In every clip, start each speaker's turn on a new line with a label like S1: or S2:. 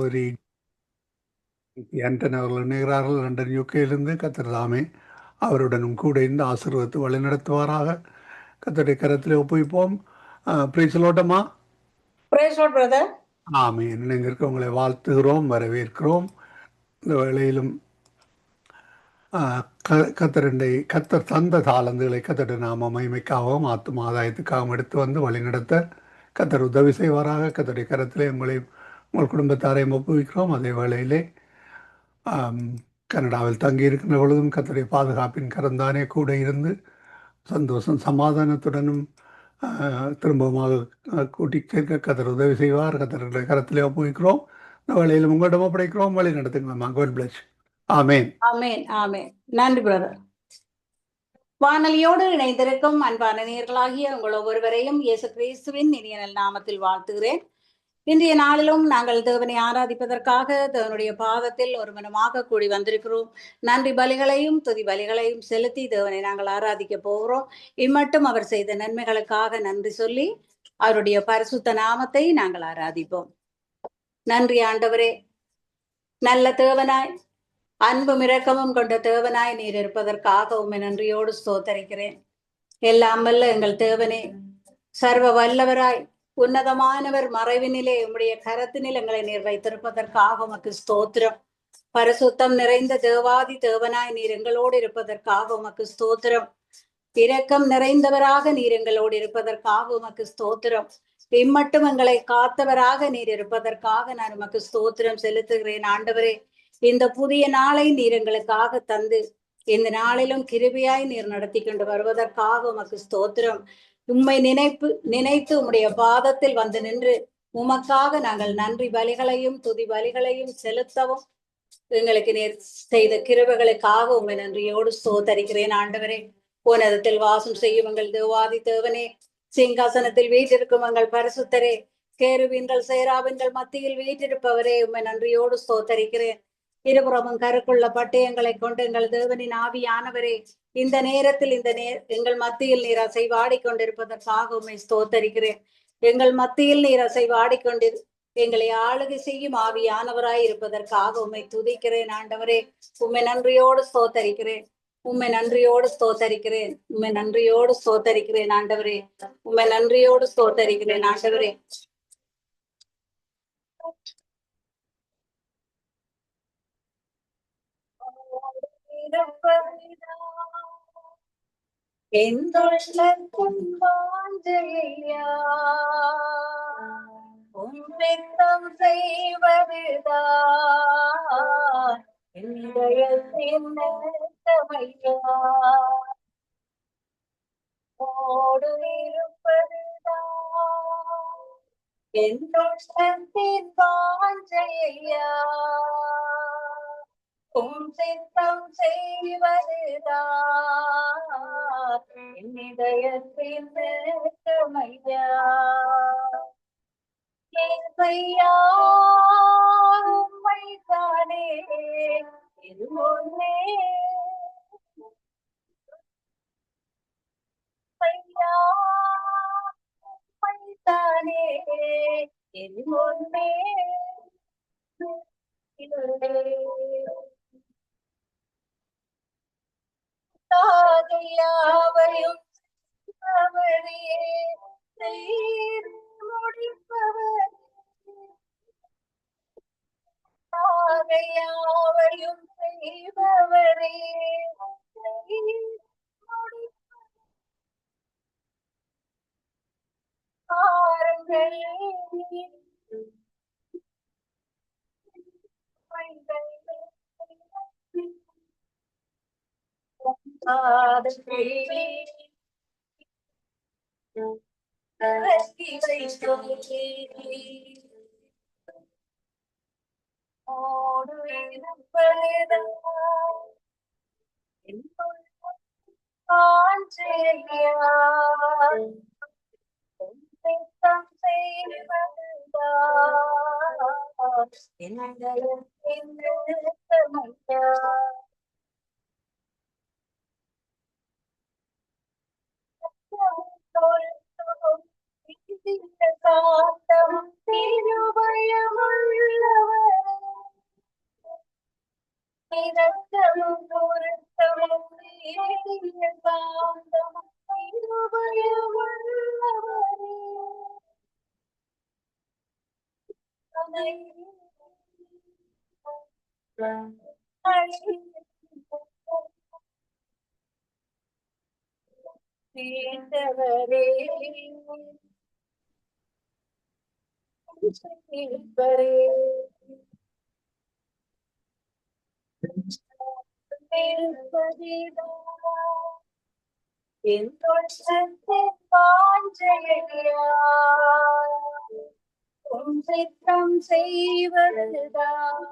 S1: சகோதரி ஆண்டன் அவர்கள் இணைகிறார்கள் லண்டன் யூகேயிலிருந்து. கர்த்தர் தாமே அவருடனும் கூட இருந்து ஆசீர்வதித்து வழிநடத்துவாராக. கர்த்தருடைய கரத்தில் ஒப்புவிப்போம். பிரைஸ்லோட்டமா.
S2: Praise Lord, brother.
S1: ஆமென். இணைந்திருக்க உங்களை வாழ்த்துகிறோம், வரவேற்கிறோம். இந்த வேளையிலும் கர்த்தர் தந்த தாளந்துகளை கர்த்தருடைய நாம மகிமைக்காகவும் ஆத்தும ஆதாயத்துக்காகவும் எடுத்து வந்து வழிநடத்த கர்த்தர் உதவி செய்வாராக. கர்த்தருடைய கரத்திலே உங்கள் குடும்பத்தாரையும் ஒப்புவிக்கிறோம். அதே வேளையிலே கனடாவில் தங்கியிருக்கின்ற பொழுதும் கர்த்தருடைய பாதுகாப்பின் கரந்தானே கூட இருந்து சந்தோஷம் சமாதானத்துடனும் திரும்பமாக கூட்டி சேர்க்க கர்த்தர் உதவி செய்வார். கர்த்தருடைய கரத்திலே ஒப்புவிக்கிறோம். இந்த வேளையிலும் உங்களிடம் ஒப்படைக்கிறோம். வழி நடத்துங்களா. God bless. ஆமென்.
S2: ஆமென், ஆமென். நன்றி பிரதர். வானொலியோடு இணைந்திருக்கும் அன்பான நேயர்களாகிய உங்கள் ஒவ்வொருவரையும் இயேசு கிறிஸ்துவின் இனிய நாமத்தில் வாழ்த்துகிறேன். இன்றைய நாளிலும் நாங்கள் தேவனை ஆராதிப்பதற்காக தேவனுடைய பாதத்தில் ஒரு மனமாக கூடி வந்திருக்கிறோம். நன்றி பலிகளையும் துதி பலிகளையும் செலுத்தி தேவனை நாங்கள் ஆராதிக்க போகிறோம். இம்மட்டும் அவர் செய்த நன்மைகளுக்காக நன்றி சொல்லி அவருடைய பரிசுத்த நாமத்தை நாங்கள் ஆராதிப்போம். நன்றி ஆண்டவரே, நல்ல தேவனாய் அன்பும் இரக்கமும் கொண்ட தேவனாய் நீர் இருப்பதற்காக உம்மை நன்றியோடு ஸ்தோத்தரிக்கிறேன். எல்லாம் வல்ல எங்கள் தேவனே, சர்வ வல்லவராய் உன்னதமானவர் மறைவினிலே உம்முடைய கரத்தினில் எங்களை நீர் வைத்திருப்பதற்காக உமக்கு ஸ்தோத்திரம். பரிசுத்தம் நிறைந்த தேவாதி தேவனாய் நீர் எங்களோடு இருப்பதற்காக உமக்கு ஸ்தோத்திரம். இரக்கம் நிறைந்தவராக நீர் எங்களோடு இருப்பதற்காக உமக்கு ஸ்தோத்திரம். இம்மட்டும் எங்களை காத்தவராக நீர் இருப்பதற்காக நான் உமக்கு ஸ்தோத்திரம் செலுத்துகிறேன். ஆண்டவரே, இந்த புதிய நாளை நீர் எங்களுக்காக தந்து இந்த நாளிலும் கிருபையாய் நீர் நடத்தி கொண்டு வருவதற்காக உமக்கு ஸ்தோத்திரம். உம்மை நினைத்து உம்முடைய பாதத்தில் வந்து நின்று உமக்காக நாங்கள் நன்றி பலிகளையும் துதி பலிகளையும் செலுத்தவும் எங்களுக்கு நீர் செய்த கிருபைகளுக்காக உம்மை நன்றியோடு ஸ்தோத்தரிக்கிறேன். ஆண்டவரே, உன்னதத்தில் வாசம் செய்யும் எங்கள் தேவாதி தேவனே, சிங்காசனத்தில் வீற்றிருக்கும் எங்கள் பரிசுத்தரே, கேருபீன்கள் சேராபீன்கள் மத்தியில் வீற்றிருப்பவரே, உம்மை நன்றியோடு ஸ்தோத்தரிக்கிறேன். இருபுறமும் கருக்குள்ள பட்டயங்களை கொண்டு எங்கள் தேவனின் ஆவியானவரே, இந்த நேரத்தில் எங்கள் மத்தியில் நீர் அசைவாடி கொண்டிருப்பதற்காக உம்மை ஸ்தோத்தரிக்கிறேன். எங்கள் மத்தியில் நீர் அசைவாடி எங்களை ஆளுகை செய்யும் ஆவியானவராய் இருப்பதற்காக உம்மை துதிக்கிறேன். ஆண்டவரே, உம்மை நன்றியோடு ஸ்தோத்தரிக்கிறேன். உம்மை நன்றியோடு ஸ்தோத்தரிக்கிறேன். உம்மை நன்றியோடு ஸ்தோத்தரிக்கிறேன். ஆண்டவரே, உம்மை நன்றியோடு ஸ்தோத்தரிக்கிறேன். ஆண்டவரே, எந்தொள்ளத்தின் வாஞ்சையா உம்மித்தம் செய்வதுதான் இதயத்தின் நேசமையா ஓடு இருப்பதுதான் எந்தொள்ளத்தின் வாஞ்சையா உம் சித்தம் செய்வதுதான் இதயத்தின் நேசமையா ஏசையா உம்மைத்தானே இது முன்னே ஐயா உம்மைத்தானே இது முன்னே யாவையும் யாவையும் செய்பவரே பாருங்கள் காத்தம் திருபயமுள்ளவரே சித்தம் செய்வதுதான்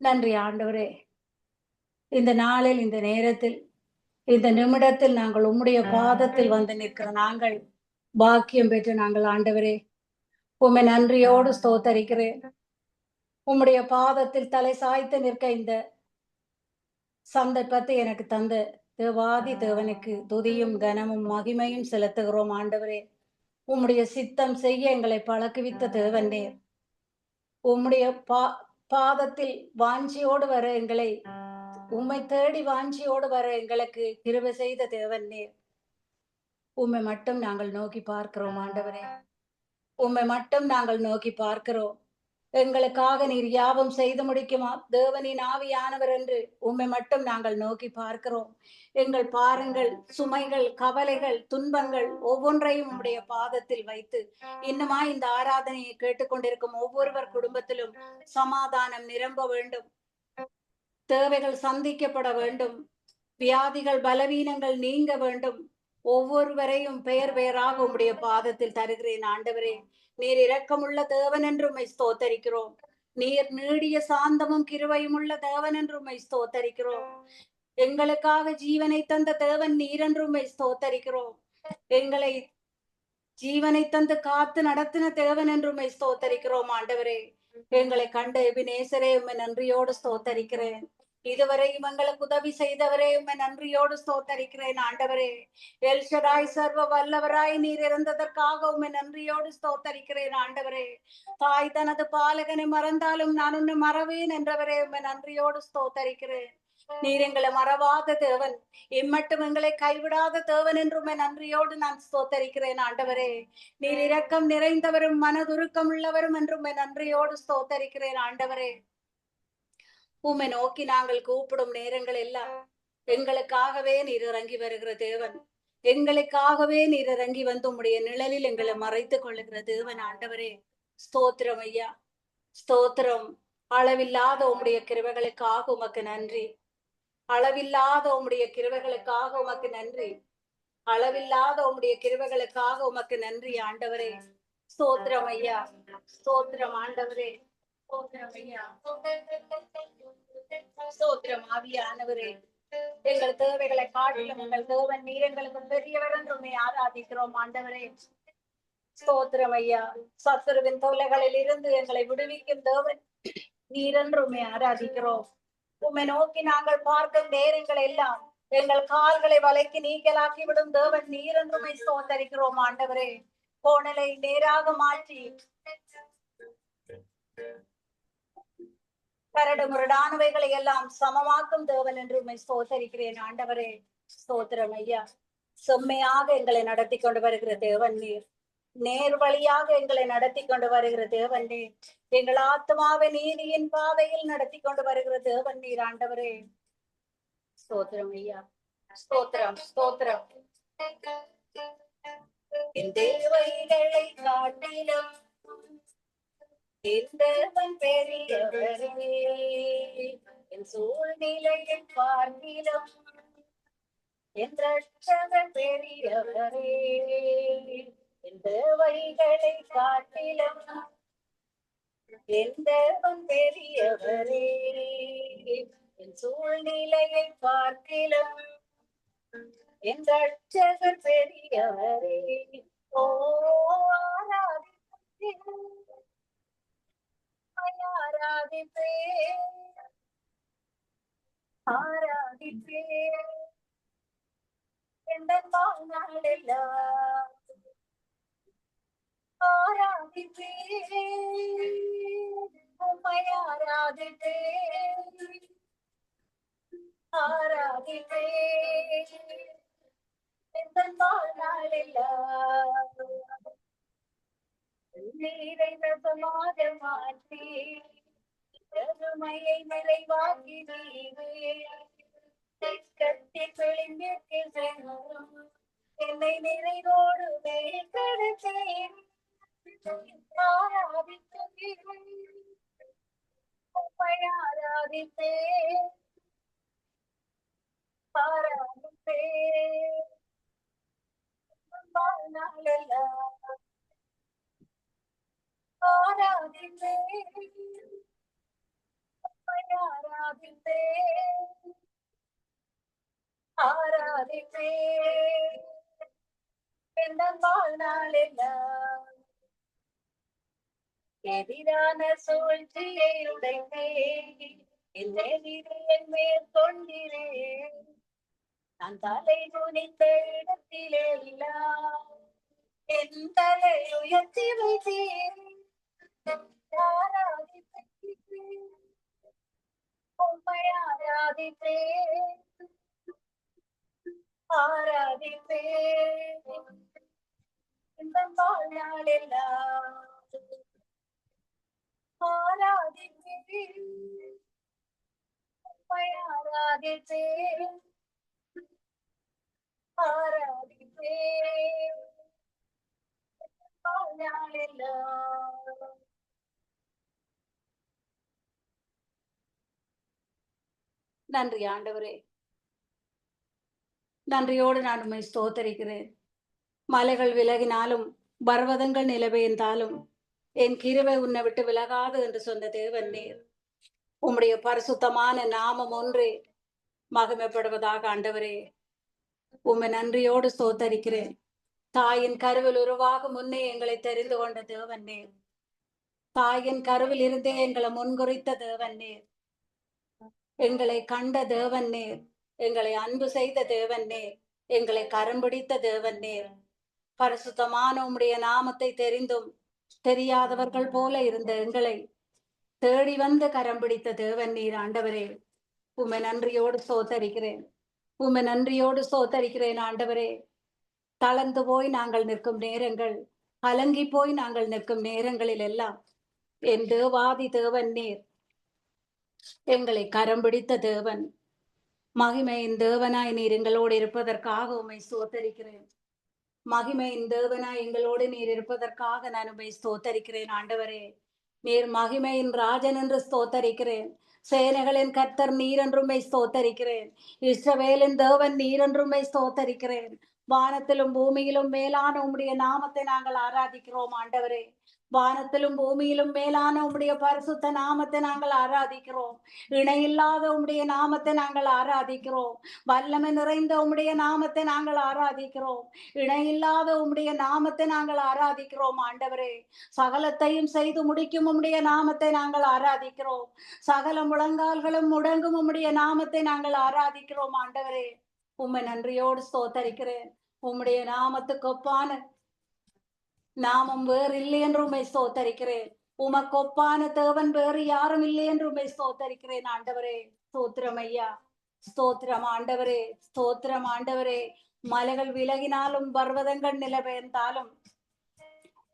S2: நன்றி ஆண்டவரே. இந்த நாளில், இந்த நேரத்தில், இந்த நிமிடத்தில் நாங்கள் உம்முடைய பாதத்தில் வந்து நிற்கிற நாங்கள் பாக்கியம் பெற்று நாங்கள் ஆண்டவரே உம்மை நன்றியோடு ஸ்தோத்தரிக்கிறேன். உம்முடைய பாதத்தில் தலை சாய்த்து நிற்க இந்த சந்தர்ப்பத்தை எனக்கு தந்த தேவாதி தேவனுக்கு துதியும் கனமும் மகிமையும் செலுத்துகிறோம் ஆண்டவரே. உம்முடைய சித்தம் செய்ய எங்களை பழக்குவித்த தேவனே, உம்முடைய பாதத்தில் வாஞ்சியோடு வர எங்களை, உம்மை தேடி வாஞ்சியோடு வர எங்களுக்கு கிருபை செய்த தேவனே, உம்மை மட்டும் நாங்கள் நோக்கி பார்க்கிறோம் ஆண்டவரே. உம்மை மட்டும் நாங்கள் நோக்கி பார்க்கிறோம். எங்களுக்காக நீர் யாவும் செய்து முடிக்குமா தேவனின் ஆவியானவர் என்று உம்மை மட்டும் நாங்கள் நோக்கி பார்க்கிறோம். எங்கள் பாரங்கள், சுமைகள், கவலைகள், துன்பங்கள் ஒவ்வொன்றையும் உம்முடைய பாதத்தில் வைத்து இன்னுமா இந்த ஆராதனையை கேட்டுக்கொண்டிருக்கும் ஒவ்வொருவர் குடும்பத்திலும் சமாதானம் நிரம்ப வேண்டும், தேவைகள் சந்திக்கப்பட வேண்டும், வியாதிகள் பலவீனங்கள் நீங்க வேண்டும். ஒவ்வொருவரையும் பெயர் பெயராக உம்முடைய பாதத்தில் தருகிறேன் ஆண்டவரே. நீர் இரக்கமுள்ள தேவன் என்று உம்மை ஸ்தோத்தரிக்கிறோம். நீர் நீடிய சாந்தமும் கிருபையும் உள்ள தேவன் என்று உம்மை ஸ்தோத்தரிக்கிறோம். எங்களுக்காக ஜீவனை தந்த தேவன் நீர் என்று உம்மை ஸ்தோத்தரிக்கிறோம். எங்களை ஜீவனை தந்து காத்து நடத்தின தேவன் என்று உம்மை ஸ்தோத்தரிக்கிறோம் ஆண்டவரே. எங்களை கண்ட எபினேசரே உம்மை நன்றியோடு ஸ்தோத்தரிக்கிறேன். இதுவரையும் எங்களுக்கு உதவி செய்தவரே உம்மை நன்றியோடு ஸ்தோத்தரிக்கிறேன் ஆண்டவரே. எல்ஷடாய் சர்வ வல்லவராய் நீர் இருந்ததற்காக உம்மை நன்றியோடு ஸ்தோத்தரிக்கிறேன் ஆண்டவரே. தாய் தனது பாலகனை மறந்தாலும் நான் உன்னை மறவேன் என்றவரே உம்மை நன்றியோடு ஸ்தோத்தரிக்கிறேன். நீர் எங்களை மறவாத தேவன், இம்மட்டும் எங்களை கைவிடாத தேவன் என்று உம்மை நன்றியோடு நான் ஸ்தோத்தரிக்கிறேன் ஆண்டவரே. நீர் இரக்கம் நிறைந்தவரும் மனதுருக்கம் உள்ளவரும் என்று உம்மை நன்றியோடு ஸ்தோத்தரிக்கிறேன் ஆண்டவரே. உம்மை நோக்கி நாங்கள் கூப்பிடும் நேரங்கள் எல்லாம் எங்களுக்காகவே நீர் இறங்கி வருகிற தேவன், எங்களுக்காகவே நீர் இறங்கி வந்து உம்முடைய நிழலில் எங்களை மறைத்துக் கொள்ளுகிற தேவன் ஆண்டவரே. ஸ்தோத்திரம் ஐயா, ஸ்தோத்திரம். அளவில்லாத உம்முடைய கிருபைகளுக்காக உமக்கு நன்றி. அளவில்லாத உம்முடைய கிருபைகளுக்காக உமக்கு நன்றி. அளவில்லாத உம்முடைய கிருபைகளுக்காக உமக்கு நன்றி ஆண்டவரே. ஸ்தோத்திரம் ஐயா, ஸ்தோத்திரம் ஆண்டவரே. ஸ்தோத்திரம் ஆவியானவரே. எங்கள் தேவைகளை காட்டிலும் எங்கள் தேவன் நீர் எங்களுக்கு பெரியவர் என்று உம்மை ஆராதிக்கிறோம் ஆண்டவரே. ஸ்தோத்திரம் ஐயா. சத்துருவின் தொல்லைகளில் இருந்து எங்களை விடுவிக்கும் தேவன் நீர் என்று உம்மை ஆராதிக்கிறோம். உம்மை நோக்கி நாங்கள் பார்க்கும் நேரங்கள் எல்லாம் எங்கள் கால்களை வலைக்கு நீக்கலாக்கி விடும் தேவன் நீர் என்று உம்மை ஸ்தோத்தரிக்கிறோம் ஆண்டவரே. கோணலை நேராக மாற்றி கரடு முரடானவைகளை எல்லாம் சமமாக்கும் தேவன் என்று உம்மை ஸ்தோத்தரிக்கிறேன் ஆண்டவரே. ஸ்தோத்திரம் ஐயா. செம்மையாக எங்களை நடத்தி கொண்டு வருகிற தேவன் நீர், நேர் வழியாக எங்களை நடத்தி கொண்டு வருகிற தேவன் நீர், எங்கள் ஆத்மாவை நீதியின் பாதையில் நடத்தி கொண்டு வருகிற தேவன் நீர் ஆண்டவரே. ஸ்தோத்திரம் ஐயா, ஸ்தோத்திரம், ஸ்தோத்திரம். என் தேவைகளை காட்டிலும் தேவன் பெரியவரே, என் சூழ்நிலையை பார்க்கிலும் என் ரட்சகன் பெரியவரே, என் தேவைகளை காட்டிலும் என் தேவன் பெரியவரே, என் சூழ்நிலையை பார்க்கிலும் என் ரட்சகன் பெரியவரே. ஓ ஆராதிப்பேன், ஆராதிப்பேன் எந்த வாழ்நாளெல்லாம் ஆராதிப்பேன், உம்மை ஆராதிப்பேன், ஆராதிப்பேன் எந்தன் வாழ்நாளெல்லாம். நீரை ரசமாக மாற்றி பெருமையை நிறைவாக்கினீரே. கட்டி பிழிந்திற்கு சென்றும் என்னை நிறைவோடு மேற்கெடுத்தேன். ஆராதித்தேன், உம்மை ஆராதித்தேன், ஆராதித்தேன் வாழ்நாளெல்லாம். ஆராதிப்பேன், உம்மை ஆராதிப்பேன், ஆராதிப்பேன் எந்தன் வாழ்நாளெல்லாம். எதிரான சூழ்ச்சியை உடைத்தேன், என் எதிரியை மேற்கொண்டிரே. நான் தலை குனிந்த இடத்திலே எல்லாம் என் தலை உயர்த்தி வைத்தேன். ஆராதிப்பேன், உம்மை ஆராதிப்பேன், ஆராதிப்பேன் இந்த வாழ்நாளெல்லாம். ஆராதிப்பேன், உம்மை ஆராதிப்பேன், ஆராதிப்பேன் வாழ்நாளெல்லாம். நன்றி ஆண்டவரே, நன்றியோடு நான் உம்மை ஸ்தோத்தரிக்கிறேன். மலைகள் விலகினாலும் பர்வதங்கள் நிலவேந்தாலும் என் கிருபை உன்னை விட்டு விலகாது என்று சொன்ன தேவன் நீர். உம்முடைய பரிசுத்தமான நாமம் ஒன்றே மகிமைப்படுவதாக ஆண்டவரே. உம்மை நன்றியோடு ஸ்தோத்தரிக்கிறேன். தாயின் கருவில் உருவாகும் முன்னே எங்களை தெரிந்து கொண்ட தேவன் நீர். தாயின் கருவில் இருந்தே எங்களை முன்குறித்த தேவன் நீர். எங்களை கண்ட தேவன் நீர். எங்களை அன்பு செய்த தேவன் நீர். எங்களை கரம் பிடித்த தேவன் நீர். பரிசுத்தமான உம்முடைய நாமத்தை தெரிந்தும் தெரியாதவர்கள் போல இருந்த எங்களை தேடி வந்து கரம் பிடித்த தேவன் நீர் ஆண்டவரே. உம்மை நன்றியோடு ஸ்தோத்தரிக்கிறேன். உம்மை நன்றியோடு ஸ்தோத்தரிக்கிறேன் ஆண்டவரே. தளர்ந்து போய் நாங்கள் நிற்கும் நேரங்கள், கலங்கி போய் நாங்கள் நிற்கும் நேரங்களில் எல்லாம் என் தேவாதி தேவன் நீர். எங்களை கரம் பிடித்த தேவன், மகிமையின் தேவனாய் நீர் எங்களோடு இருப்பதற்காக உம்மை ஸ்தோத்தரிக்கிறேன். மகிமையின் தேவனாய் எங்களோடு நீர் இருப்பதற்காக நான் உம்மை ஸ்தோத்தரிக்கிறேன் ஆண்டவரே. நீர் மகிமையின் ராஜன் என்று ஸ்தோத்தரிக்கிறேன். சேனைகளின் கர்த்தர் நீர் என்றுமை ஸ்தோத்தரிக்கிறேன். இஸ்ரவேலின் தேவன் நீர் என்றுமை ஸ்தோத்தரிக்கிறேன். வானத்திலும் பூமியிலும் மேலான உம்முடைய நாமத்தை நாங்கள் ஆராதிக்கிறோம் ஆண்டவரே. வானத்திலும் பூமியிலும் மேலான உம்முடைய பரிசுத்த நாமத்தை நாங்கள் ஆராதிக்கிறோம். இணையில்லாத உம்முடைய நாமத்தை நாங்கள் ஆராதிக்கிறோம். வல்லமை நிறைந்த உம்முடைய நாமத்தை நாங்கள் ஆராதிக்கிறோம். இணையில்லாத உம்முடைய நாமத்தை நாங்கள் ஆராதிக்கிறோம் ஆண்டவரே. சகலத்தையும் செய்து முடிக்கும் உம்முடைய நாமத்தை நாங்கள் ஆராதிக்கிறோம். சகல முழங்கால்களும் முடங்கும் உம்முடைய நாமத்தை நாங்கள் ஆராதிக்கிறோம் ஆண்டவரே. உம்மை நன்றியோடு ஸ்தோத்தரிக்கிறேன். உம்முடைய நாமத்துக்கு ஒப்பான நாமம் வேறு இல்லை என்று உம்மை ஸ்தோத்தரிக்கிறேன். உமக்கு ஒப்பான தேவன் வேறு யாரும் இல்லை என்று உம்மை ஸ்தோத்தரிக்கிறேன் ஆண்டவரே. ஸ்தோத்திரம் ஐயா, ஸ்தோத்திரம் ஆண்டவரே, ஸ்தோத்திரம் ஆண்டவரே. மலைகள் விலகினாலும் பர்வதங்கள் நிலபெயர்ந்தாலும்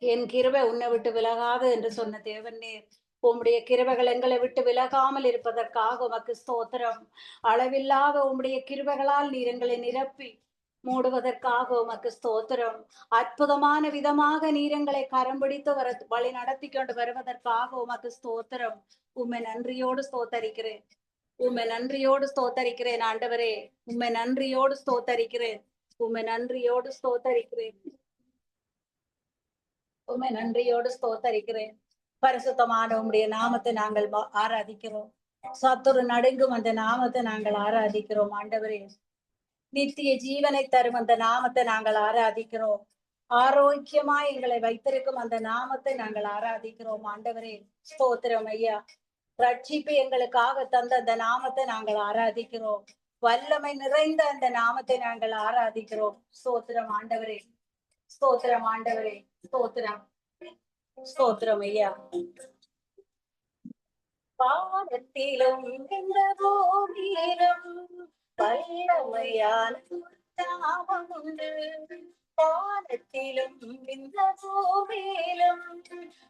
S2: என் கிருபை உன்னை விட்டு விலகாது என்று சொன்ன தேவன் நீர். உம்முடைய கிருபைகள் எங்களை விட்டு விலகாமல் இருப்பதற்காக உமக்கு ஸ்தோத்திரம். அளவில்லாத உம்முடைய கிருபைகளால் நீர் எங்களை நிரப்பி மூடுவதற்காக உமக்கு ஸ்தோத்திரம். அற்புதமான விதமாக நீர் எங்களை கரம் பிடித்து வழி நடத்தி கொண்டு வருவதற்காக உமக்கு ஸ்தோத்திரம். உம்மை நன்றியோடு ஸ்தோத்தரிக்கிறேன். உம்மை நன்றியோடு ஸ்தோத்தரிக்கிறேன் ஆண்டவரே. உம்மை நன்றியோடு ஸ்தோத்தரிக்கிறேன். உம்மை நன்றியோடு ஸ்தோத்தரிக்கிறேன். உம்மை நன்றியோடு ஸ்தோத்தரிக்கிறேன். பரிசுத்தமான உம்முடைய நாமத்தை நாங்கள் ஆராதிக்கிறோம். சத்துரு நடுங்கும் அந்த நாமத்தை நாங்கள் ஆராதிக்கிறோம் ஆண்டவரே. நித்திய ஜீவனை தரும் அந்த நாமத்தை நாங்கள் ஆராதிக்கிறோம். ஆரோக்கியமாய் எங்களை வைத்திருக்கும் அந்த நாமத்தை நாங்கள் ஆராதிக்கிறோம் ஆண்டவரே. ஸ்தோத்திரம் ஐயா. ரட்சிப்பு எங்களுக்காக தந்த அந்த நாமத்தை நாங்கள் ஆராதிக்கிறோம். வல்லமை நிறைந்த அந்த நாமத்தை நாங்கள் ஆராதிக்கிறோம். ஸ்தோத்திரம் ஆண்டவரே, ஸ்தோத்திரம் ஆண்டவரே, ஸ்தோத்திரம். ஸ்தோத்திரம் ஐயா. வானத்திலும் இந்த பூமியிலும் வல்லமையான நாமம் உண்டு. வானத்திலும் இந்த பூமியிலும்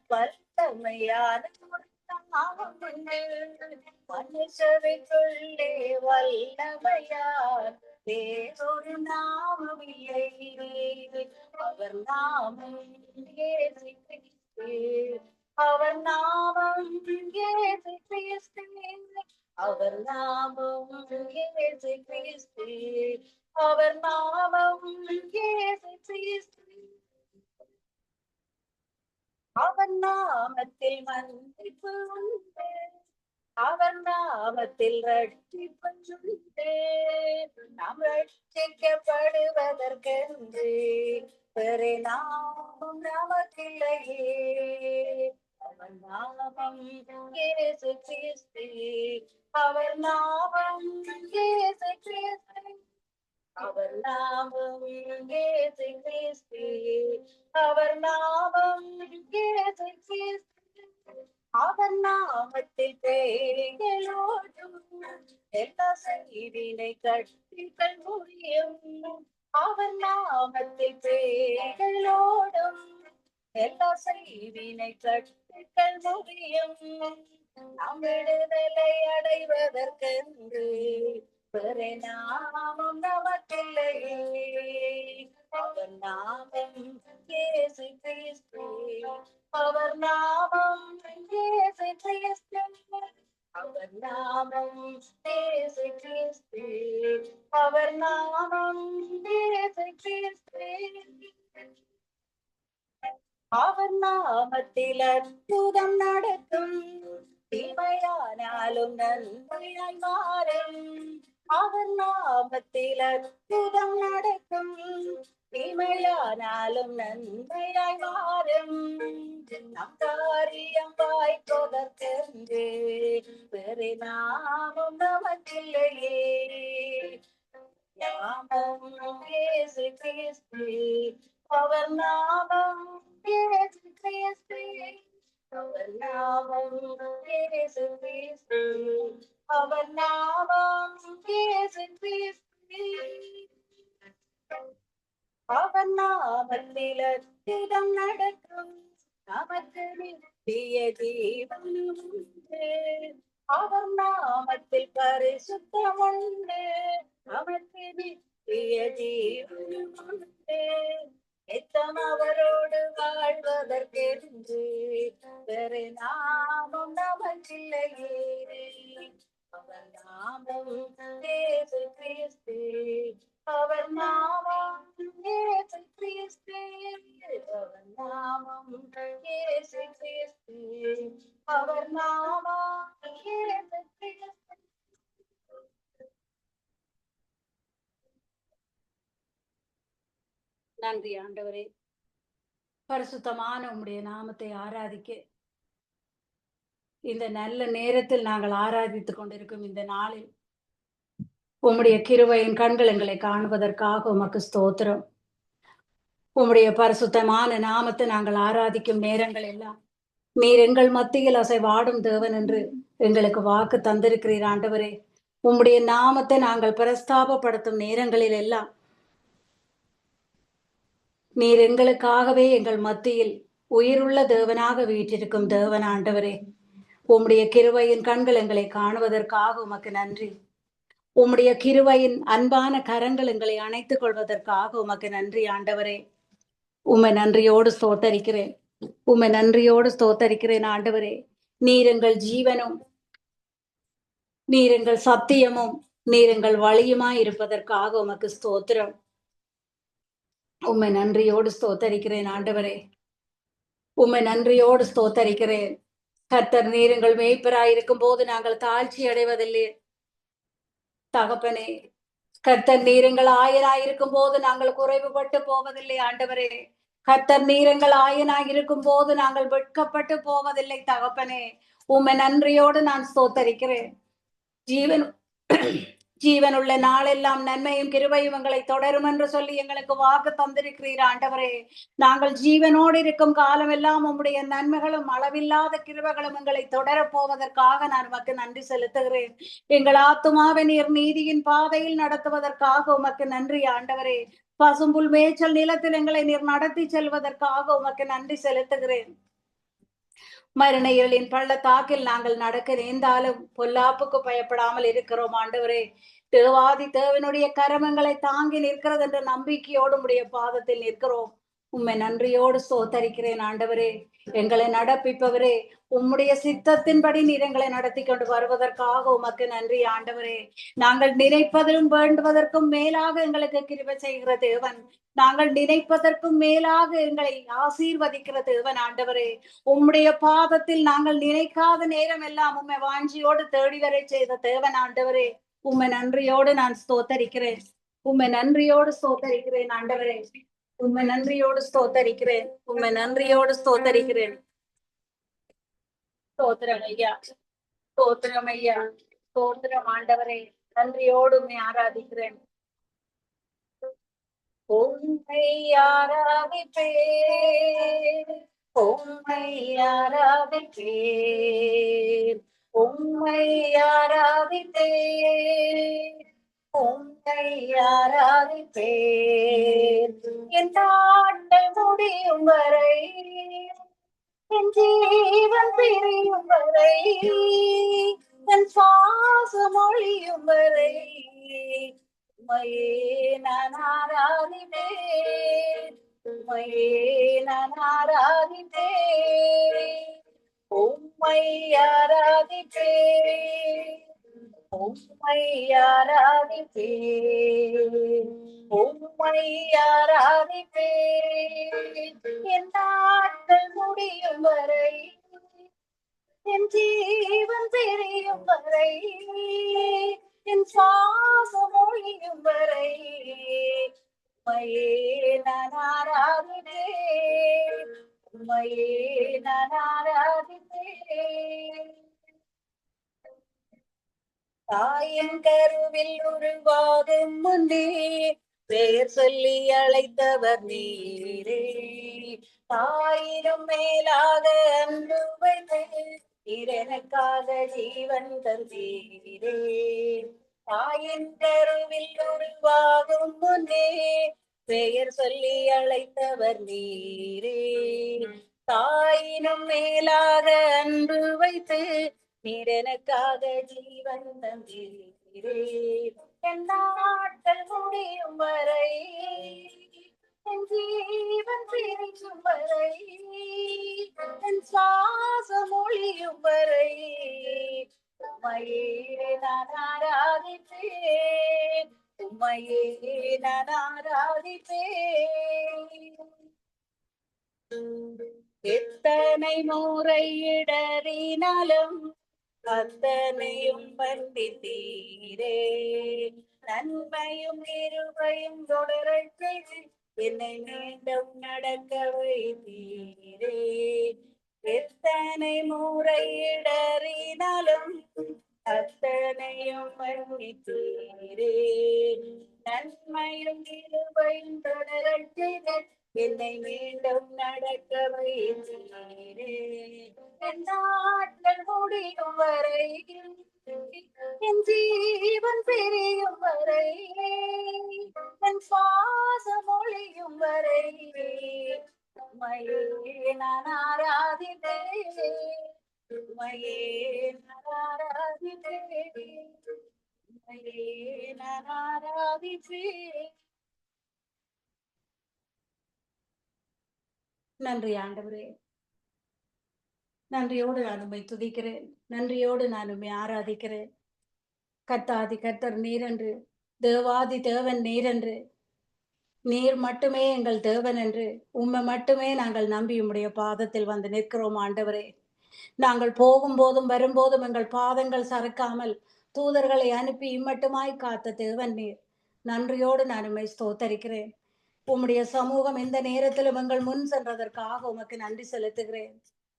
S2: வல்லமையான நாமம் உண்டு. மனுஷருக்குள்ளே வல்லமையார் வேறொரு நாமமில்லை. அவர் நாமம் இயேசு கிறிஸ்து. அவர் நாமம் இயேசு கிறிஸ்து. அவர் நாமம் இயேசு கிறிஸ்து. அவர் நாமம் இயேசு கிறிஸ்து. அவர் நாமத்தில் மன்னிப்பு உண்டு. அவர் நாமத்தில் ரட்சிப்பு உண்டு. நாம் ரட்சிக்கப்படுவதற்கென்று வேறு நாமம் நமக்கில்லையே. அவர் நாமம் இயேசு கிறிஸ்து. அவர் நாமம் இயேசு கிறிஸ்து. அவர் நாமம் இயேசு கிறிஸ்து. அவர் நாமம் இயேசு கிறிஸ்து. அவர் நாமத்தில் பேய்களோடும் எல்லா செய்தினை கட்டிகள் முடியும். அவர் நாமத்தில் பேய்களோடும் எல்லா செய்தினை கட்டிகள் முடியும். நாம் விடுதலை அடைவதற்கென்று வேறு நாமம் நமக்கில்லையே. அவர் நாமம் இயேசு கிறிஸ்து. அவர் நாமம் இயேசு கிறிஸ்து. அவர் நாமம் இயேசு கிறிஸ்து. அவர் நாமம் இயேசு கிறிஸ்து. அவர் நாமத்தில் அற்புதம் நடக்கும். தீமையானாலும் நன்மையாய் மாறும். அவர் நாமத்தில் அற்புதம் நடக்கும். தீமையானாலும் நன்மையாய் மாறும். நம் காரியம் வாய்ப்பதற்கென்று வேறு நாமம் நமக்கில்லையே. நாமம் இயேசு கிறிஸ்து. அவர் நாமம் இயேசு கிறிஸ்து. அவர் நாமம் இயேசு கிறிஸ்து. அவர் நாமம் இயேசு கிறிஸ்து. அவர் நாமத்தில் அற்புதம் நடக்கும். நமக்கு நித்திய ஜீவனும் உண்டு. அவர் நாமத்தில் பரிசுத்தம் உண்டு. நமக்கு நித்திய ஜீவனும் உண்டு. நித்தம் அவரோடு வாழ்வதற்கென்று வேறு நாமம் நமக்கில்லையே. அவர் நாமம் இயேசு கிறிஸ்து. அவர் நாமம் இயேசு கிறிஸ்து. அவர் நாமம் இயேசு கிறிஸ்து. அவர் நாமம் இயேசு கிறிஸ்து. நன்றி ஆண்டவரே. பரிசுத்தமான உம்முடைய நாமத்தை ஆராதிக்க இந்த நல்ல நேரத்தில் நாங்கள் ஆராதித்துக் கொண்டிருக்கும் இந்த நாளில் உம்முடைய கிருபையின் கண்கள் எங்களை காண்பதற்காக உமக்கு ஸ்தோத்திரம். உம்முடைய பரிசுத்தமான நாமத்தை நாங்கள் ஆராதிக்கும் நேரங்கள் எல்லாம் நீர் எங்கள் மத்தியில் அசைவாடும் தேவன் என்று எங்களுக்கு வாக்கு தந்திருக்கிறீர் ஆண்டவரே. உம்முடைய நாமத்தை நாங்கள் பிரஸ்தாபப்படுத்தும் நேரங்களில் எல்லாம் நீர் எங்களுக்காகவே எங்கள் மத்தியில் உயிருள்ள தேவனாக வீற்றிருக்கும் தேவன் ஆண்டவரே. உம்முடைய கிருபையின் கண்கள் எங்களை காணுவதற்காக உமக்கு நன்றி. உம்முடைய கிருபையின் அன்பான கரங்கள் எங்களை அணைத்துக் கொள்வதற்காக உமக்கு நன்றி ஆண்டவரே. உம்மை நன்றியோடு ஸ்தோத்தரிக்கிறேன். உம்மை நன்றியோடு ஸ்தோத்தரிக்கிறேன் ஆண்டவரே. நீர் எங்கள் ஜீவனும் நீர் எங்கள் சத்தியமும் நீர் எங்கள் வழியுமாய் இருப்பதற்காக உமக்கு ஸ்தோத்திரம். உம்மை நன்றியோடு ஸ்தோத்தரிக்கிறேன் ஆண்டவரே. உம்மை நன்றியோடு ஸ்தோத்தரிக்கிறேன். கர்த்தர் நீர் எங்கள் மேய்ப்பராயிருக்கும் போது நாங்கள் தாழ்ச்சி அடைவதில்லை தகப்பனே. கர்த்தர் நீர் எங்கள் ஆயனாயிருக்கும் போது நாங்கள் குறைவுபட்டு போவதில்லை ஆண்டவரே. கர்த்தர் நீர் எங்கள் ஆயனாயிருக்கும் போது நாங்கள் வெட்கப்பட்டு போவதில்லை தகப்பனே. உம்மை நன்றியோடு நான் ஸ்தோத்தரிக்கிறேன். ஜீவனுள்ள நாளெல்லாம் நன்மையும் கிருபையும் எங்களை தொடரும் என்று சொல்லி எங்களுக்கு வாக்கு தந்திருக்கிறீர் ஆண்டவரே. நாங்கள் ஜீவனோடு இருக்கும் காலமெல்லாம் உம்முடைய நன்மைகளும் அளவில்லாத கிருபைகளும் எங்களை தொடரப் போவதற்காக நான் உமக்கு நன்றி செலுத்துகிறேன். எங்கள் ஆத்துமாவை நீர் நீதியின் பாதையில் நடத்துவதற்காக உமக்கு நன்றி ஆண்டவரே. பசும்புல் மேய்ச்சல் நிலத்தில் எங்களை நீர் நடத்தி செல்வதற்காக உமக்கு நன்றி செலுத்துகிறேன். மரண இருளின் பள்ளத்தாக்கில் நாங்கள் நடக்க நேர்ந்தாலும் பொல்லாப்புக்கு பயப்படாமல் இருக்கிறோம் ஆண்டவரே. தேவாதி தேவனுடைய கரமங்களை தாங்கி நிற்கிறது என்ற நம்பிக்கையோடு உடைய பாதத்தில் நிற்கிறோம். உம்மை நன்றியோடு ஸ்தோத்தரிக்கிறேன் ஆண்டவரே. எங்களை நடப்பிப்பவரே, உம்முடைய சித்தத்தின்படி நீர் எங்களை நடத்தி கொண்டு வருவதற்காக உமக்கு நன்றி ஆண்டவரே. நாங்கள் நினைப்பதிலும் வேண்டுவதற்கும் மேலாக எங்களுக்கு கிருபை செய்கிற தேவன், நாங்கள் நினைப்பதற்கும் மேலாக எங்களை ஆசீர்வதிக்கிற தேவன் ஆண்டவரே. உம்முடைய பாதத்தில் நாங்கள் நினைக்காத நேரம் எல்லாம் உம்மை வாஞ்சியோடு தேடி வரை செய்த தேவன் ஆண்டவரே. உம்மை நன்றியோடு நான் ஸ்தோத்தரிக்கிறேன். உம்மை நன்றியோடு ஸ்தோத்தரிக்கிறேன் ஆண்டவரே. உம்மை நன்றியோடு ஸ்தோத்தரிக்கிறேன். உம்மை நன்றியோடு ஸ்தோத்தரிக்கிறேன். ஸ்தோத்திரம் ஐயா, ஸ்தோத்திரம் ஐயா, ஸ்தோத்திரம் ஆண்டவரே. நன்றியோடு உம்மை ஆராதிக்கிறேன். உம்மை ஆராதிப்பேன், உம்மை ஆராதிப்பேன், உம்மை ஆராதிப்பேன், உம்மை ஆராதிப்பேன். என் நாட்கள் முடியும் வரை, என் ஜீவன் பிரியும் வரை, என் சுவாசம் ஒழியும் வரை உம்மையே நான் ஆராதிப்பேன், உம்மையே நான் ஆராதிப்பேன், உம்மை ஆராதிப்பேன், உம்மை ஆராதிப்பேன், உம்மை ஆராதிப்பேன். என் நாட்கள் முடியும் வரை, என் ஜீவன் பிரியும் வரை, என் சுவாசம் ஒழியும் வரை உம்மையே நான் ஆராதிப்பேன், உம்மையே நான் ஆராதிப்பேன். தாயின் கருவில் உருவாகும் முன்னே பெயர் சொல்லி அழைத்தவர் நீரே. தாயினும் மேலாக அன்பு வைத்து எனக்காக ஜீவன் தந்தீரே. தாயின் கருவில் உருவாகும் முன்னே பெயர் சொல்லி அழைத்தவர் நீரே. தாயினும் மேலாக அன்பு வைத்து நீர் எனக்காக ஜீவன் தந்தீரே. என் நாட்கள் முடியும் வரை, என் ஜீவன் பிரியும் வரை, என் சுவாசம் ஒழியும் வரை உம்மையே நான் ஆராதிப்பேன், உம்மையே நான் ஆராதிப்பேன். எத்தனை முறை இடறினாலும் அத்தனையும் மன்னித்தீரே. நன்மையும் கிருபையும் தொடரச் செய்து என்னை மீண்டும் நடக்க வைத்தீரே. எத்தனை முறை இடறினாலும் அத்தனையும் மன்னித்தீரே. நன்மையும் கிருபையும் தொடரச் செய்து என்னை மீண்டும் நடக்க வைத்தீரே. என் நாட்கள் முடியும் வரை, என் ஜீவன் பிரியும் வரை, என் சுவாசம் ஒழியும் வரை உம்மையே நான் ஆராதிப்பேன், உம்மையே நான் ஆராதிப்பேன், உம்மையே நான் ஆராதிப்பேன். நன்றி ஆண்டவரே. நன்றியோடு நான் உம்மை துதிக்கிறேன், நன்றியோடு நான் உம்மை ஆராதிக்கிறேன். கர்த்தாதி கர்த்தர் நீரென்று, தேவாதி தேவன் நீரென்று, நீர் மட்டுமே எங்கள் தேவன் என்று உம்மை மட்டுமே நாங்கள் நம்பி உம்முடைய பாதத்தில் வந்து நிற்கிறோம் ஆண்டவரே. நாங்கள் போகும்போதும் வரும்போதும் எங்கள் பாதங்கள் சறுக்காமல் தூதர்களை அனுப்பி இம்மட்டுமாய் காத்த தேவன் நீர். நன்றியோடு நான் உம்மை ஸ்தோத்தரிக்கிறேன். உம்முடைய சமூகம் எந்த நேரத்திலும் எங்கள் முன் சென்றதற்காக உமக்கு நன்றி செலுத்துகிறேன்.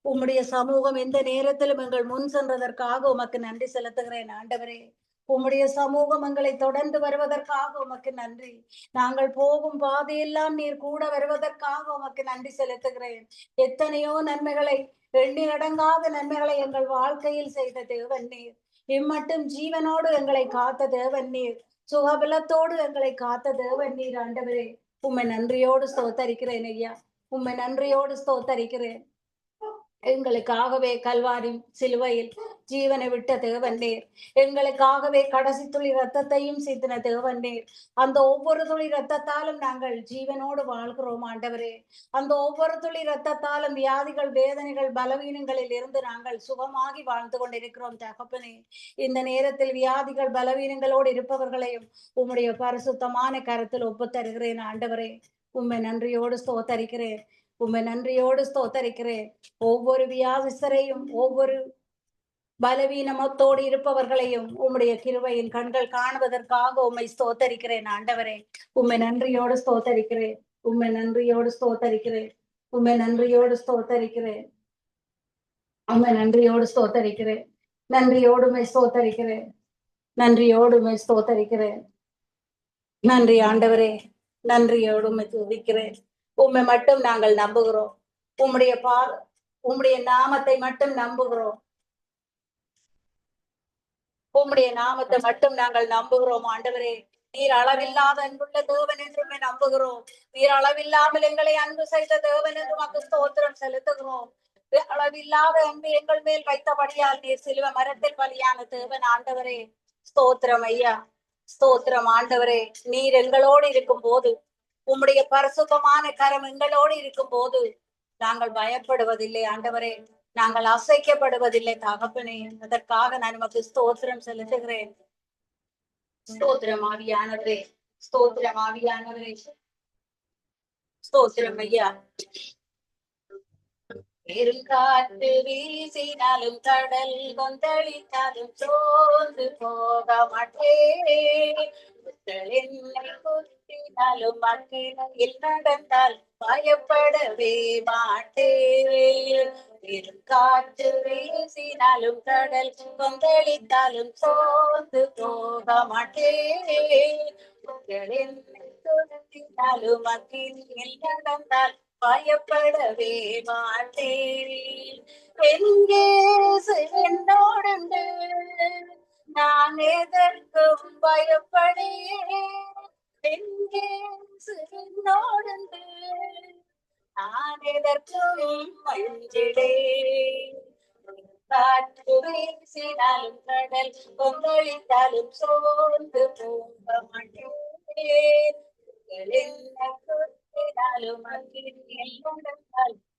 S2: உம்முடைய சமூகம் எந்த நேரத்திலும் எங்கள் முன் சென்றதற்காக உமக்கு நன்றி செலுத்துகிறேன் ஆண்டவரே. உம்முடைய சமூகம் எங்களை தொடர்ந்து வருவதற்காக உமக்கு நன்றி. நாங்கள் போகும் பாதையெல்லாம் நீர் கூட வருவதற்காக உமக்கு நன்றி செலுத்துகிறேன். எத்தனையோ நன்மைகளை, எண்ணி அடங்காத நன்மைகளை எங்கள் வாழ்க்கையில் செய்த தேவன் நீர். இம்மட்டும் ஜீவனோடு எங்களை காத்த தேவன் நீர். சுகபலத்தோடு எங்களை காத்த தேவன் நீர். ஆண்டவரே, உம்மை நன்றியோடு ஸ்தோத்தரிக்கிறேன் ஐயா. உம்மை நன்றியோடு ஸ்தோத்தரிக்கிறேன். எங்களுக்காகவே கல்வாரி சிலுவையில் ஜீவனை விட்ட தேவன் நீர். எங்களுக்காகவே கடைசி துளி ரத்தத்தையும் சிந்தின தேவன் நீர். அந்த ஒவ்வொரு துளி ரத்தத்தாலும் நாங்கள் ஜீவனோடு வாழ்கிறோம் ஆண்டவரே. அந்த ஒவ்வொரு துளி ரத்தத்தாலும் வியாதிகள், வேதனைகள், பலவீனங்களில் இருந்து நாங்கள் சுகமாகி வாழ்ந்து கொண்டிருக்கிறோம் தகப்பனே. இந்த நேரத்தில் வியாதிகள், பலவீனங்களோடு இருப்பவர்களையும் உம்முடைய பரிசுத்தமான கரத்தில் ஒப்பு தருகிறேன் ஆண்டவரே. உம்மை நன்றியோடு ஸ்தோத்தரிக்கிறேன். உம்மை நன்றியோடு ஸ்தோத்தரிக்கிறேன். ஒவ்வொரு வியாதிஸ்தரையும், ஒவ்வொரு பலவீனமத்தோடு இருப்பவர்களையும் உம்முடைய கிருபையின் கண்கள் காணுவதற்காக உம்மை ஸ்தோத்தரிக்கிறேன் ஆண்டவரே. உம்மை நன்றியோடு ஸ்தோத்தரிக்கிறேன். உம்மை நன்றியோடு ஸ்தோத்தரிக்கிறேன். உம்மை நன்றியோடு ஸ்தோத்தரிக்கிறேன். உம்மை நன்றியோடு ஸ்தோத்தரிக்கிறேன். நன்றியோடு உம்மை ஸ்தோத்தரிக்கிறேன். நன்றியோடு உம்மை ஸ்தோத்தரிக்கிறேன். நன்றி ஆண்டவரே. நன்றியோடு உம்மை துதிக்கிறேன். உம்மை மட்டும் நாங்கள் நம்புகிறோம். உம்முடைய நாமத்தை மட்டும் நம்புகிறோம். உம்முடைய நாமத்தை மட்டும் நாங்கள் நம்புகிறோம் ஆண்டவரே. நீர் அளவில்லாத அன்புள்ள தேவன் என்று நம்புகிறோம். நீர் அளவில்லாமல் எங்களை அன்பு செய்த தேவன் என்று மக்கள் ஸ்தோத்திரம் செலுத்துகிறோம். அளவில்லாத அன்பு எங்கள் மேல் வைத்தபடியால் நீர் சிலுவை மரத்தில் பலியான தேவன் ஆண்டவரே. ஸ்தோத்திரம் ஐயா. ஸ்தோத்திரம் ஆண்டவரே. நீர் எங்களோடு இருக்கும் போது, உம்முடைய பரிசுத்தமான கரம் எங்களோடு இருக்கும் போது நாங்கள் பயப்படுவதில்லை ஆண்டவரே. நாங்கள் அசைக்கப்படுவதில்லை தகப்பனே. அதற்காக நான் உமக்கு ஸ்தோத்திரம் செலுத்துகிறேன். ஸ்தோத்திரம் ஆவியானவரே. ஸ்தோத்திரம் ஆவியானவரே. ஸ்தோத்திரம் ஐயா. பெருங்காற்று வீசினாலும், கடல் கொந்தளித்தாலும் சோர்ந்து போக மாட்டேன். என்னை குத்தினாலும், அக்கினியில் நடந்தால் பயப்படவே மாட்டேன். பெருங்காற்று வீசினாலும், கடல் கொந்தளித்தாலும் சோர்ந்து போக மாட்டேன். என்னை குத்தினாலும், அக்கினியில் நடந்தால் பயப்படவே மாட்டேன். எங்கே என்னோடுண்டு, நான் எதற்கும் பயப்படேன். எங்கே என்னோடுண்டு, நான் எதற்கும் அஞ்சிடேன். காற்று வீசினாலும், கடல் கொந்தளித்தாலும் சோர்ந்து போக மாட்டேன்.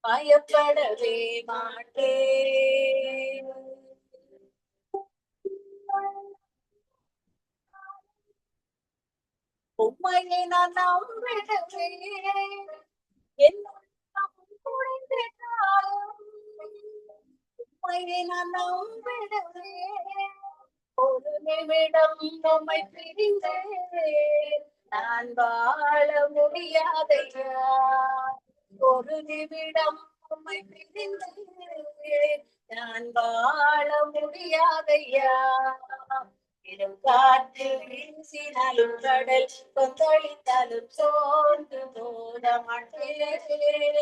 S2: பயப்படவே மாட்டேன். உம்மையை நான் நம்பிடுவேன். உம்மையை நான் நம்பிடுவேன். ஒரு நிமிடம் உம்மை பிரிந்தேன் நான் வாழ முடியாதையா. ஒரு நிமிடம் உம்மை பிரிந்தேன் நான் வாழ முடியாதையா. பெரும் காற்று வீசினாலும், கடல் கொந்தளித்தாலும் சோர்ந்து போட மாட்டேன்.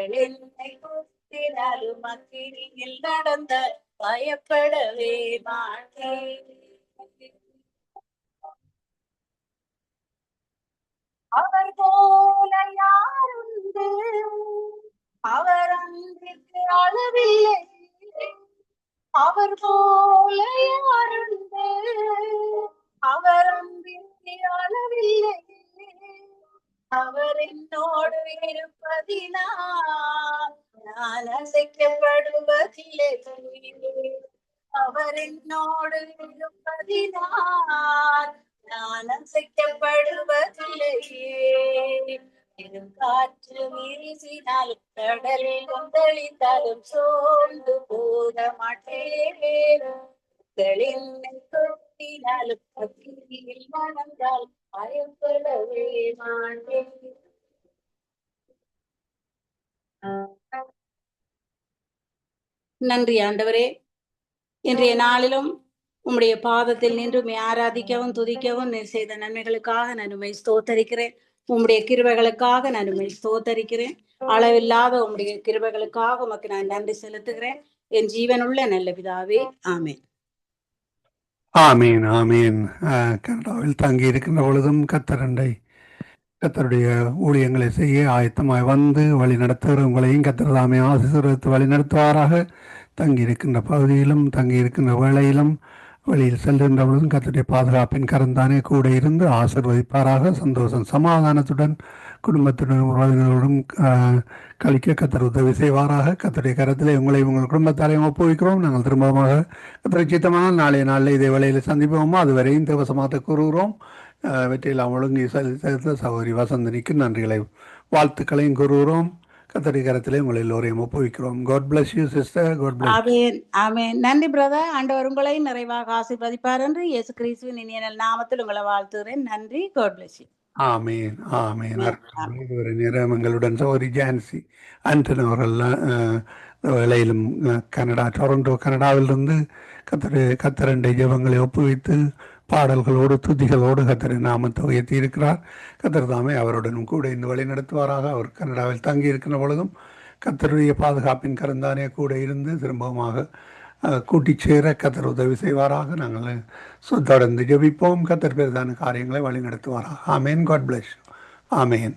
S2: என்னை குத்தினாலும், அக்கினியில் நடந்தால் பயப்படவே மாட்டேன். அவர் போல யாருண்டு, அவர் அன்பிற்கு அளவில்லை. அவர் போல யாருண்டு, அவர் அன்பிற்கு அளவில்லை. அவர் என்னோடு இருப்பதினால் நான் அசைக்கப்படுவதில்லை. அவர் என்னோடு இருப்பதினால் நான் அசைக்கப்படுவதில்லையே. காற்று வீசினாலும், கடலில் கொந்தளித்தாலும் சோர்ந்து போக மாட்டேன். என்னை கொத்தினாலும், அக்கினியில் நடந்தால் பயப்படவே மாட்டேன். நன்றி ஆண்டவரே. இன்றைய நாளிலும் உம்முடைய பாதத்தில் நின்று உம்மை ஆராதிக்கவும் துதிக்கவும் நீர் செய்த நன்மைகளுக்காக நான் உம்மை ஸ்தோத்தரிக்கிறேன். உம்முடைய கிருபைகளுக்காக நான் உம்மை ஸ்தோத்தரிக்கிறேன். அளவில்லாத உம்முடைய கிருபைகளுக்காக உமக்கு நான் நன்றி செலுத்துகிறேன். என் ஜீவனுள்ள நல்ல பிதாவே, ஆமென்.
S1: ஆமீன் ஆமீன். கனடாவில் தங்கி இருக்கின்ற பொழுதும் கத்தருடைய ஊழியங்களை செய்ய ஆயத்தமாய் வந்து வழி நடத்துகிற உங்களையும் கத்தர் தாமே ஆசீர்வதித்து வழி நடத்துவாராக. தங்கி இருக்கின்ற பகுதியிலும் தங்கி இருக்கின்ற வேளையிலும் வெளியில் செல்கின்ற பொழுதும் கத்தருடைய பாதுகாப்பின் கரந்தானே கூட இருந்து ஆசீர்வதிப்பாராக. சந்தோஷம் சமாதானத்துடன் குடும்பத்துடன் உறவினர்களுடன் கழிக்க கத்தர் உதவி செய்வாராக. கத்தருடைய கரத்திலே உங்களை உங்கள் குடும்பத்தாரையும் ஒப்புவிக்கிறோம். நாங்கள் திரும்பமாக கத்தரை சித்தமானால் நாளைய நாளில் இதே வேளையில் சந்திப்போமோ அதுவரையும் தேவசமாத்த கூறுகிறோம். வெற்றியெல்லாம் ஒழுங்கி செலுத்த சகோதரி வசந்தனிக்கு நன்றிகளை வாழ்த்துக்களையும் கூறுகிறோம். கத்தருடைய கரத்திலே உங்களை எல்லோரையும் ஒப்புவிக்கிறோம். God bless you sister. God bless.
S2: ஆமென் ஆமென். நன்றி பிரதர். ஆண்டவர் உங்களை நிறைவாக ஆசீர்வதிப்பார் என்று இயேசு கிறிஸ்துவின் இனிய நாமத்தில் உங்களை வாழ்த்துகிறேன். நன்றி. God bless you.
S1: ஆமீன் ஆமீன். இதுவரை நேரம் எங்களுடன் சகோதரி ஜான்சி ஆண்டன் அவர்கள் வேளையிலும் டொரண்டோ கனடாவிலிருந்து கத்தரண்டை ஜெபங்களை ஒப்புவித்து பாடல்களோடு துதிகளோடு கத்தரை நாமத்தை உயர்த்தி இருக்கிறார். கத்தர் தாமே அவருடனும் கூட இந்த வழி நடத்துவாராக. அவர் கனடாவில் தங்கி இருக்கிற பொழுதும் கத்தருடைய பாதுகாப்பின் கரந்தானே கூட இருந்து திரும்பமாக கூட்டி சேர கத்தர் உதவி செய்வாராக. நாங்கள் தொடர்ந்து ஜெபிப்போம். கத்தர் பெரிதான காரியங்களை வழி நடத்துவாராக. ஆமேன். God bless. ஆமேன்.